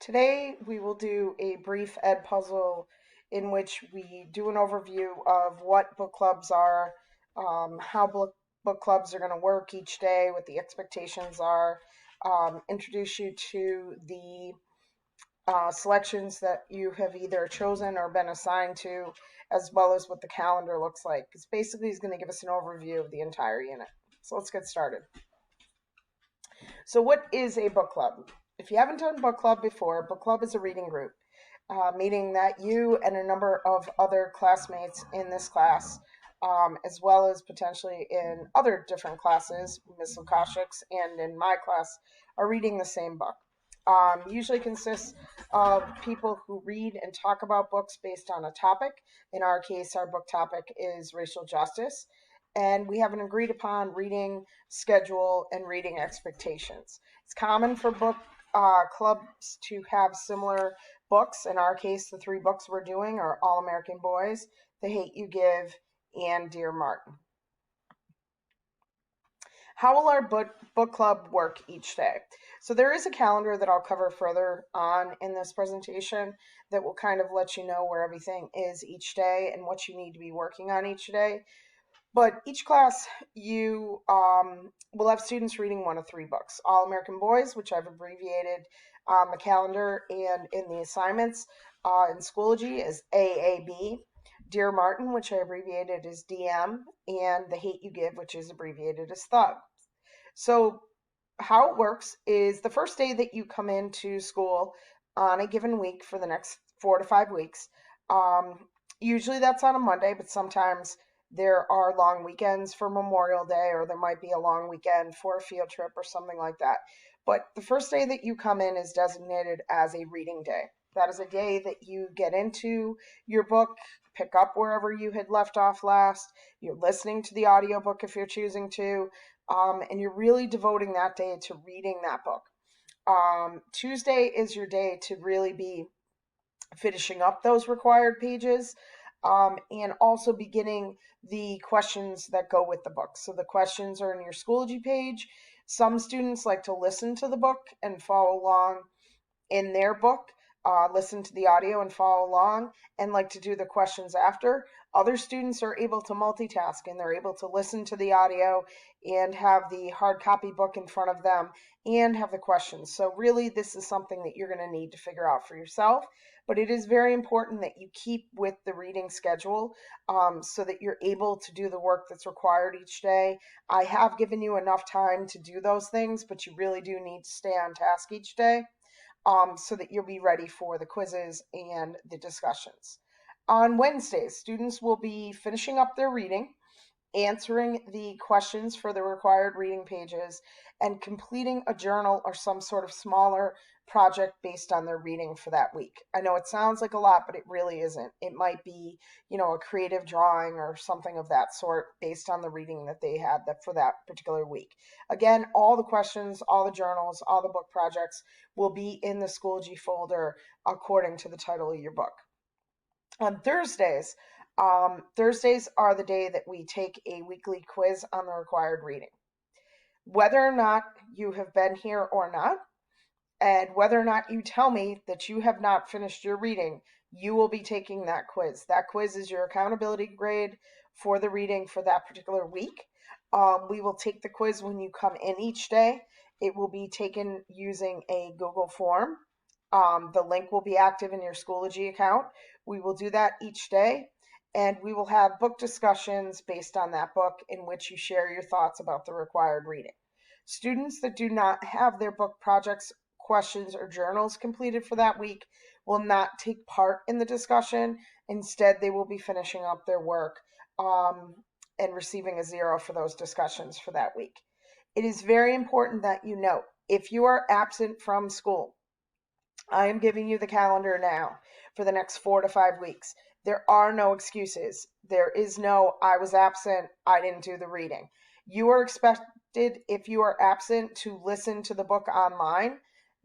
Today we will do a brief ed puzzle in which we do an overview of what book clubs are, how book clubs are going to work each day, what the expectations are, introduce you to the selections that you have either chosen or been assigned to, as well as what the calendar looks like. It's basically is going to give us an overview of the entire unit. So let's get started. So, what is a book club? If you haven't done book club before, book club is a reading group, meaning that you and a number of other classmates in this class, as well as potentially in other different classes, Ms. Lukashik's and in my class, are reading the same book. Usually consists of people who read and talk about books based on a topic. In our case, our book topic is racial justice, and we have an agreed upon reading schedule and reading expectations. It's common for book clubs to have similar books. In our case, the three books we're doing are All American Boys, The Hate You Give, and Dear Martin. How will our book club work each day? So there is a calendar that I'll cover further on in this presentation that will kind of let you know where everything is each day and what you need to be working on each day. But each class, you will have students reading one of three books. All American Boys, which I've abbreviated on the calendar and in the assignments in Schoology as AAB. Dear Martin, which I abbreviated as DM, and The Hate You Give, which is abbreviated as Thug. So how it works is the first day that you come into school on a given week for the next 4 to 5 weeks, usually that's on a Monday, but sometimes there are long weekends for Memorial Day, or there might be a long weekend for a field trip or something like that. But the first day that you come in is designated as a reading day. That is a day that you get into your book, pick up wherever you had left off last. You're listening to the audiobook if you're choosing to, and you're really devoting that day to reading that book. Tuesday is your day to really be finishing up those required pages, and also beginning the questions that go with the book. So the questions are in your Schoology page. Some students like to listen to the book and follow along in their book, listen to the audio and follow along, and like to do the questions after. Other students are able to multitask and they're able to listen to the audio and have the hard copy book in front of them and have the questions. So really, this is something that you're going to need to figure out for yourself. But it is very important that you keep with the reading schedule, so that you're able to do the work that's required each day. I have given you enough time to do those things, but you really do need to stay on task each day, so that you'll be ready for the quizzes and the discussions. On Wednesdays, students will be finishing up their reading, answering the questions for the required reading pages, and completing a journal or some sort of smaller project based on their reading for that week. I know it sounds like a lot, but it really isn't. It might be, a creative drawing or something of that sort based on the reading that they had for that particular week. Again, all the questions, all the journals, all the book projects will be in the Schoology folder according to the title of your book. On Thursdays are the day that we take a weekly quiz on the required reading. Whether or not you have been here or not, and whether or not you tell me that you have not finished your reading, you will be taking that quiz. That quiz is your accountability grade for the reading for that particular week. We will take the quiz when you come in each day. It will be taken using a Google form. The link will be active in your Schoology account. We will do that each day, and we will have book discussions based on that book in which you share your thoughts about the required reading. Students that do not have their book projects, questions, or journals completed for that week will not take part in the discussion. Instead, they will be finishing up their work, and receiving a 0 for those discussions for that week. It is very important that you note, if you are absent from school, I am giving you the calendar now for the next 4 to 5 weeks. There are no excuses. There is no, I was absent, I didn't do the reading. You are expected, if you are absent, to listen to the book online.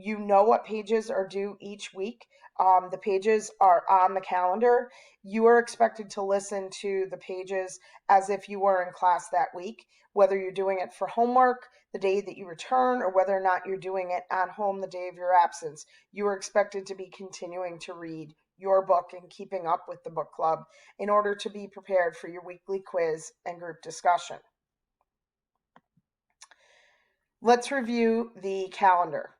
You know what pages are due each week. The pages are on the calendar. You are expected to listen to the pages as if you were in class that week, whether you're doing it for homework the day that you return or whether or not you're doing it at home the day of your absence. You are expected to be continuing to read your book and keeping up with the book club in order to be prepared for your weekly quiz and group discussion. Let's review the calendar.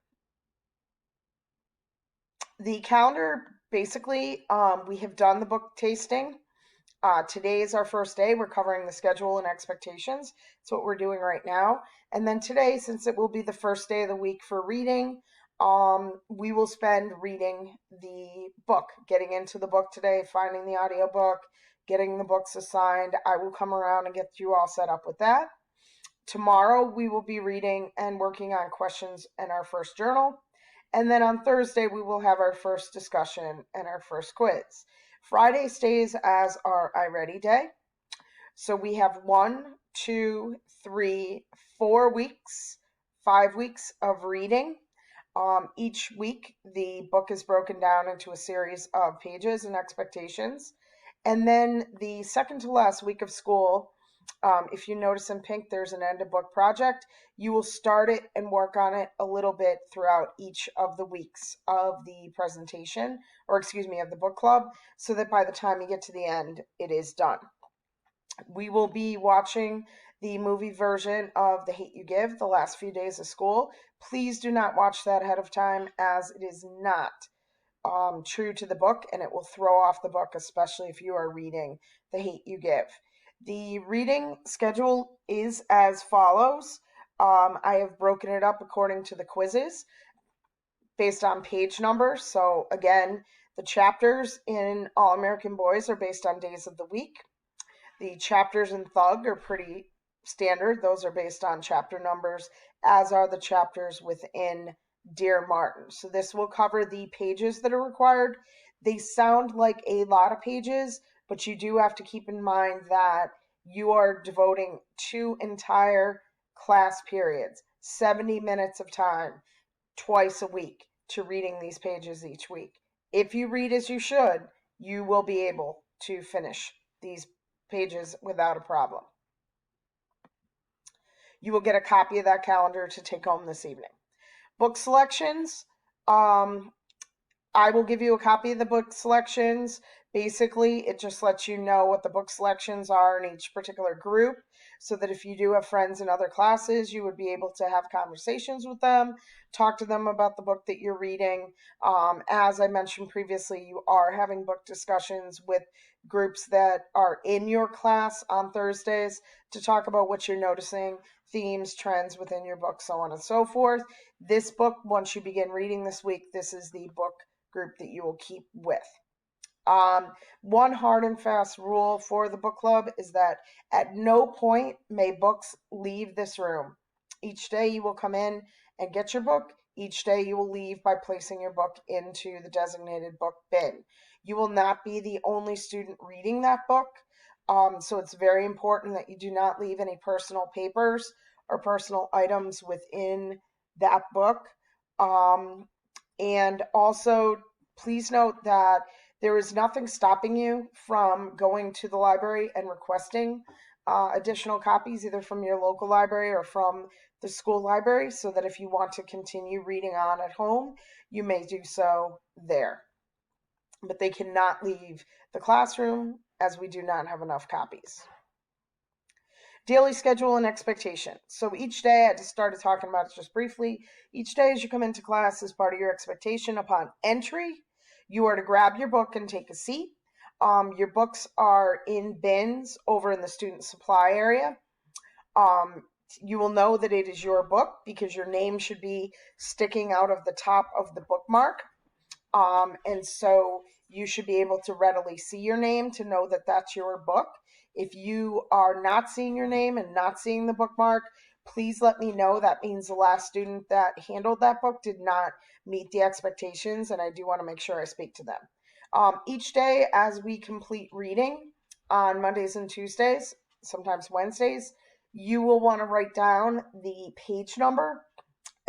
The calendar, basically, we have done the book tasting. Today is our first day. We're covering the schedule and expectations. That's what we're doing right now. And then today, since it will be the first day of the week for reading, we will spend reading the book, getting into the book today, finding the audiobook, getting the books assigned. I will come around and get you all set up with that. Tomorrow, we will be reading and working on questions in our first journal. And then on Thursday, we will have our first discussion and our first quiz. Friday stays as our iReady day. So we have 1, 2, 3, 4 weeks, 5 weeks of reading. Each week, the book is broken down into a series of pages and expectations. And then the second to last week of school, if you notice in pink, there's an end of book project. You will start it and work on it a little bit throughout each of the weeks of the presentation, or excuse me, of the book club, so that by the time you get to the end, it is done. We will be watching the movie version of The Hate U Give the last few days of school. Please do not watch that ahead of time, as it is not true to the book, and it will throw off the book, especially if you are reading The Hate U Give. The reading schedule is as follows. I have broken it up according to the quizzes based on page numbers. So again, the chapters in All American Boys are based on days of the week. The chapters in Thug are pretty standard. Those are based on chapter numbers, as are the chapters within Dear Martin. So this will cover the pages that are required. They sound like a lot of pages, but you do have to keep in mind that you are devoting 2 entire class periods, 70 minutes of time, twice a week, to reading these pages each week. If you read as you should, you will be able to finish these pages without a problem. You will get a copy of that calendar to take home this evening. Book selections. I will give you a copy of the book selections. Basically, it just lets you know what the book selections are in each particular group, so that if you do have friends in other classes, you would be able to have conversations with them, talk to them about the book that you're reading. As I mentioned previously, you are having book discussions with groups that are in your class on Thursdays to talk about what you're noticing, themes, trends within your book, so on and so forth. This book, once you begin reading this week, this is the book group that you will keep with. One hard and fast rule for the book club is that at no point may books leave this room. Each day you will come in and get your book. Each day you will leave by placing your book into the designated book bin. You will not be the only student reading that book. So it's very important that you do not leave any personal papers or personal items within that book. And also, please note that there is nothing stopping you from going to the library and requesting additional copies, either from your local library or from the school library, so that if you want to continue reading on at home, you may do so there. But they cannot leave the classroom, as we do not have enough copies. Daily schedule and expectation. So each day, I just started talking about it just briefly. Each day as you come into class, as part of your expectation upon entry, you are to grab your book and take a seat. Your books are in bins over in the student supply area. You will know that it is your book because your name should be sticking out of the top of the bookmark. And so you should be able to readily see your name to know that that's your book. If you are not seeing your name and not seeing the bookmark, please let me know. That means the last student that handled that book did not meet the expectations, and I do want to make sure I speak to them. Each day as we complete reading on Mondays and Tuesdays, sometimes Wednesdays, you will want to write down the page number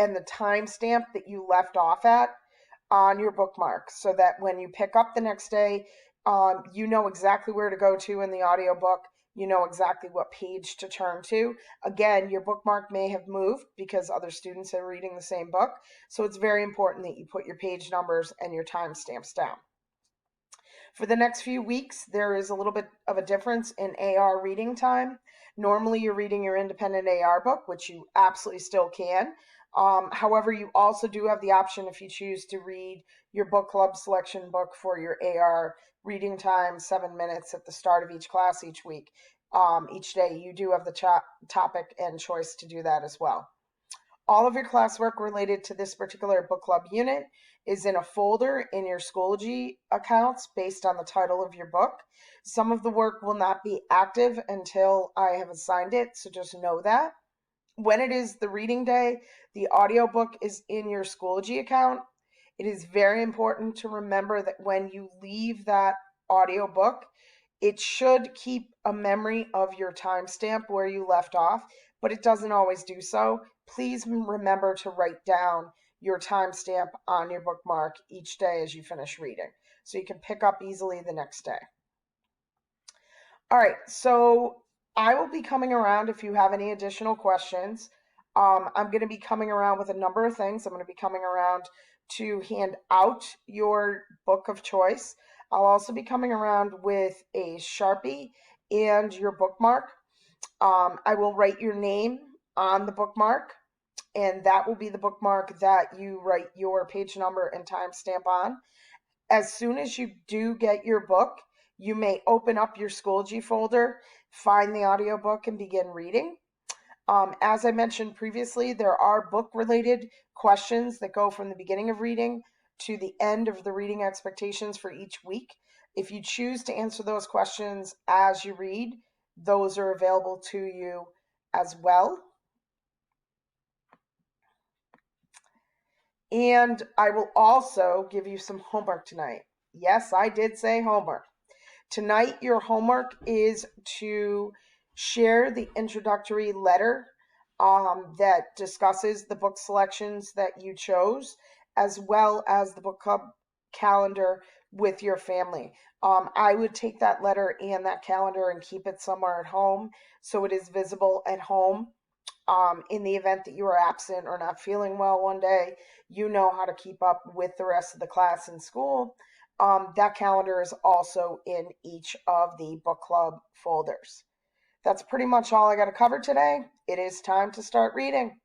and the timestamp that you left off at on your bookmark, so that when you pick up the next day, you know exactly where to go to in the audiobook. You know exactly what page to turn to. Again, your bookmark may have moved because other students are reading the same book. So it's very important that you put your page numbers and your timestamps down. For the next few weeks, there is a little bit of a difference in AR reading time. Normally, you're reading your independent AR book, which you absolutely still can. However, you also do have the option, if you choose, to read your book club selection book for your AR reading time, 7 minutes at the start of each class each week. Each day, you do have the topic and choice to do that as well. All of your classwork related to this particular book club unit is in a folder in your Schoology accounts based on the title of your book. Some of the work will not be active until I have assigned it, so just know that. When it is the reading day, the audiobook is in your Schoology account. It is very important to remember that when you leave that audiobook, it should keep a memory of your timestamp where you left off, but it doesn't always do so. Please remember to write down your timestamp on your bookmark each day as you finish reading, so you can pick up easily the next day. All right, so I will be coming around if you have any additional questions. I'm going to be coming around with a number of things. I'm going to be coming around to hand out your book of choice. I'll also be coming around with a Sharpie and your bookmark. I will write your name on the bookmark, and that will be the bookmark that you write your page number and timestamp on. As soon as you do get your book, you may open up your Schoology folder, find the audiobook, and begin reading. As I mentioned previously, there are book-related questions that go from the beginning of reading to the end of the reading expectations for each week. If you choose to answer those questions as you read, those are available to you as well. And I will also give you some homework tonight. Yes, I did say homework. Tonight, your homework is to share the introductory letter that discusses the book selections that you chose, as well as the book club calendar with your family. I would take that letter and that calendar and keep it somewhere at home so it is visible at home. In the event that you are absent or not feeling well one day, you know how to keep up with the rest of the class in school. That calendar is also in each of the book club folders. That's pretty much all I got to cover today. It is time to start reading.